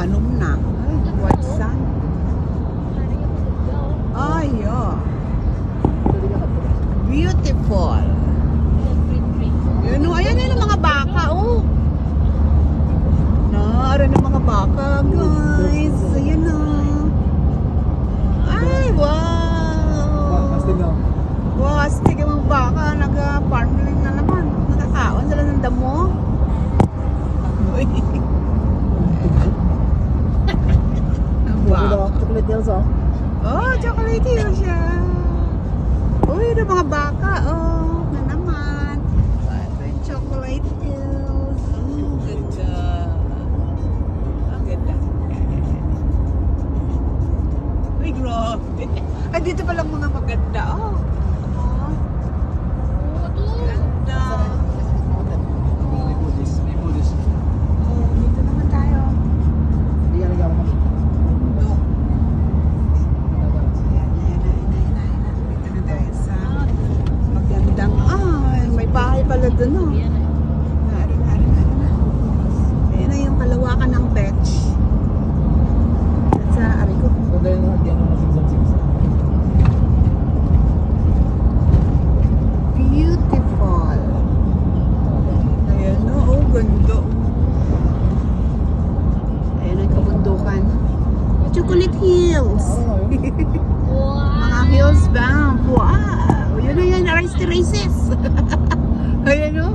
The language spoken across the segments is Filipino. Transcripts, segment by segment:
Tanom na. Ay, white sand. Ay, oh. Beautiful. Yun, oh, ayan yun ang mga baka, oh. Naaran ang mga baka, guys. Ayan, oh. Ay, wow. Wow, astig ang mga baka. Nag-farming na naman. Nakakaon sila ng damo. Uy. Wow. Chocolate hills, oh. Oh, chocolate hill siya. Uy, yung mga baka, oh. Na naman. Yung chocolate hills. Ganda. Ang ganda. Uy, grabe. Ay, dito palang mga maganda, oh. Oh. Ganda. May Buddhist. Oh, dito naman tayo. Hindi ka nagawa mo. No. Dito na tayo sa magandang, may bahay pala dun, oh. Narin. Ayan na yung kalawakan ng beach. At sa Arico. Kung dahil na, di ano na 616. Beautiful. Ayan, oh, ganda. Ayan ang kabundukan. Chocolate Hills. Mga hills ba? Wow! Yun na yan, rice terraces. Ayan o.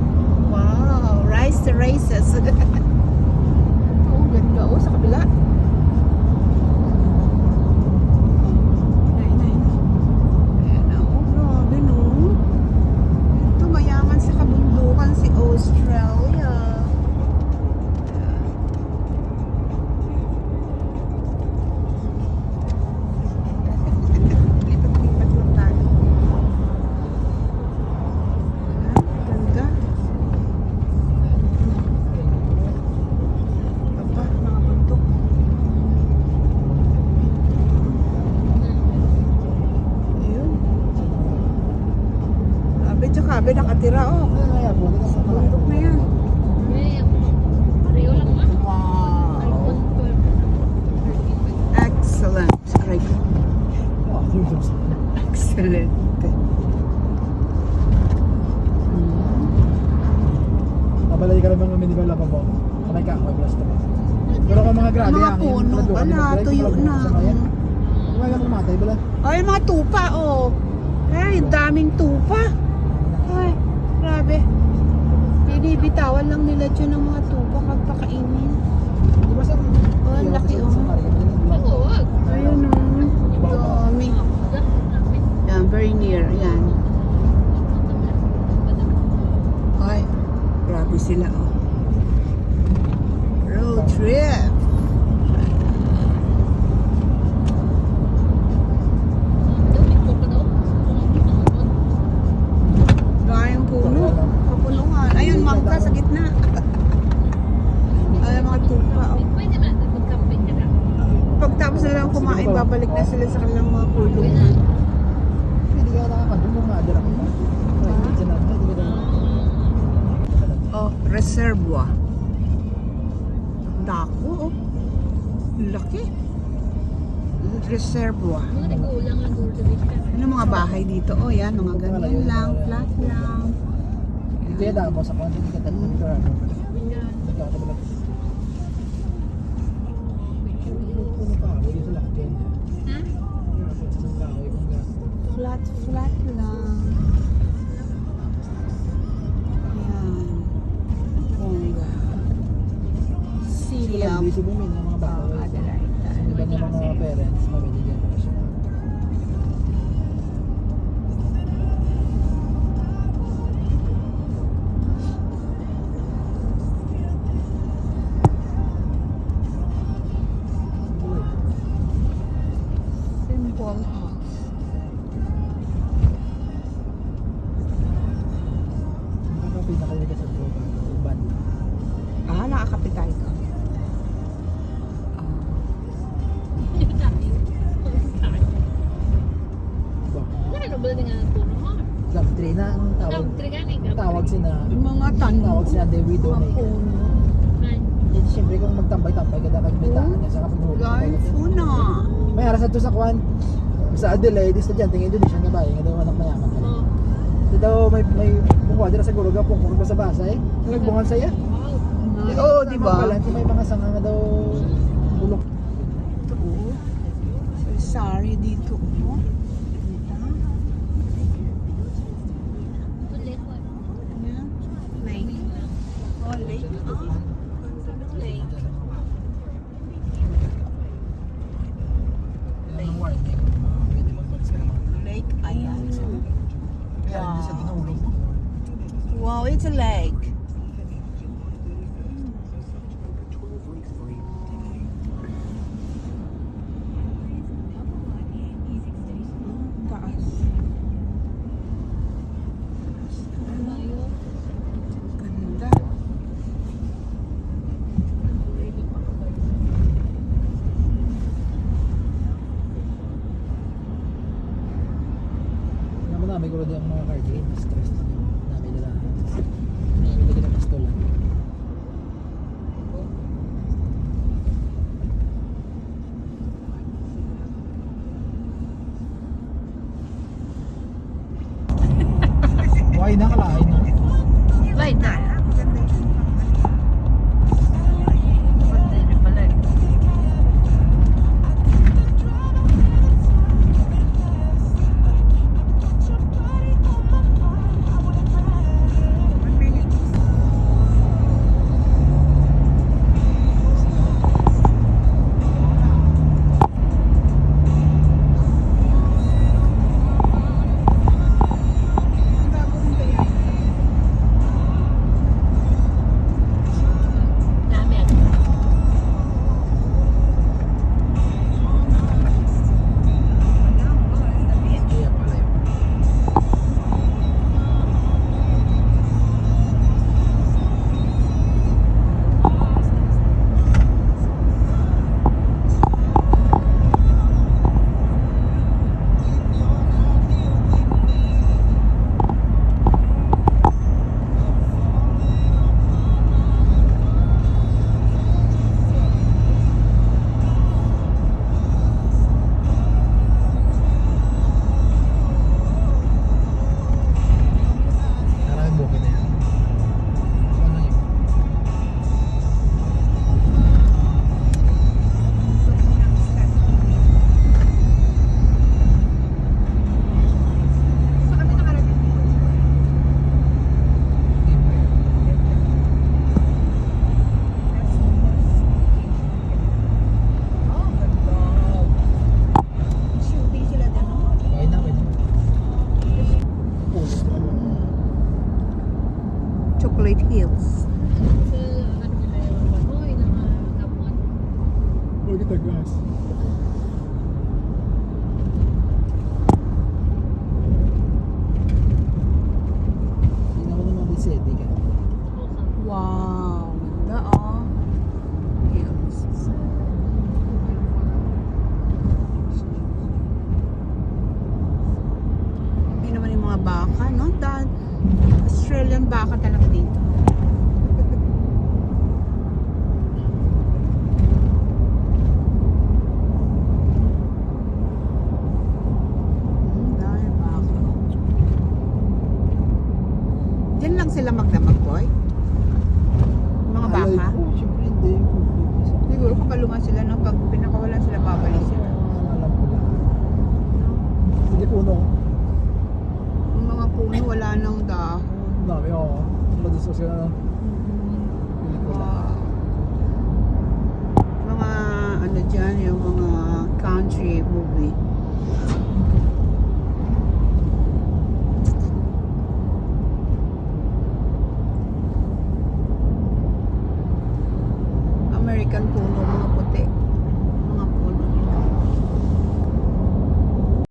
Wow, rice terraces. Oh, ganda o, sa kabila. Ayan o, grabe no. Ito, mayaman sa kabundukan si Australia. Lipat-lipat lang tayo. Ganda. Aba, mga bundok. Ayun. Abe, tsaka abe nakatira, oh. Kaya, bulit sa mga. Bundok na yan. Wow. Excellent. Aray ko. Excellent. Mabalay ka naman ng minibar lang po. Kamay ka, may blast naman. Pero kung mga grabe Mga ang puno pala, tuyo na. Kumay ka pumatay pala. Ay, mga tupa, oh. Ay, daming tupa. Ay, grabe. Binibitawan lang nila dyan ng mga tupa pagpakainin. Di ba sa... Oh, ang laki, oh. Ayun, oh. Dami. Yan, very near. Yan. Ay, grabe sila, oh. Road trip. Daming puno. Kapunungan. Ayun, mangka sa gitna. Ay, mga tupa, oh. Pagtapos na lang kumain, babalik na sila sa kanilang mga kulungan. Hindi ka nakakadun ng mga adirang mo. Oh, reservoir. Dako, oh. Laki. Reservoir. Ano mga bahay dito? Oh, yan. Mga ganyan lang. Flat lang. Ito yung damo sa konti. Hindi ka tatlong ito. Flat lang. Yan. Bongga. Sila. Hindi subumin ng mga bata. Adelaide. Iba ng mga parents, mamimigyan ko na siya. Simple house. Nakakapit na kayo sa ban. Nakakapitay ka. Love tree na ang tawag sina Yung mga tanong. tawag sina the widow Mga maker. puno. Siyempre kung magtambay-tambay ganda kagbitaan niya sa kapag Guys, una. may arasan to sa Kwan. Sa Adelaide, estudyante ng Indonesia nga bahay, nga daw anak mayaman pala. Ito daw may bungwa dira sa Guruga po, kung sa basay, nagbungan saya. Oo, di ba? Pala, may mga sanga nga daw bulok. Ito, oh. Sari dito, oh. Kita? Ayan. Lake. Oh, lake. Lake. Lake, ayan. Wow, it's a lake. Taas. Ganda. Naman namin ko din ang mga card game, stress na namin nila. Namin nila ng pistol. Why na kalain no? Right na. Kaya pala yun. Maraming bukid na yan. Ano yun? Shooting sila dyan, no? Why na, wait. Pulis na lang. Chocolate Hills. Huwag kita gas. Tingnan mo naman din si Eddie ka. Wow. Ganda, oh. Hills. Yun naman yung mga baka, no? Australian baka talaga dito. Dahil baka. Diyan lang sila magdamag, boy? Mga baka? Alay ko, syempre hindi. Siguro kapaluman sila, no? Pag pinakawalan sila, babalik sila. Alam ko lang. Hindi puno. Yung mga puno, wala nang dahon. Ang dami, oo. Wala doon sa sila. Pelikula. Wow. Mga ano dyan, yung mga country movie. American puno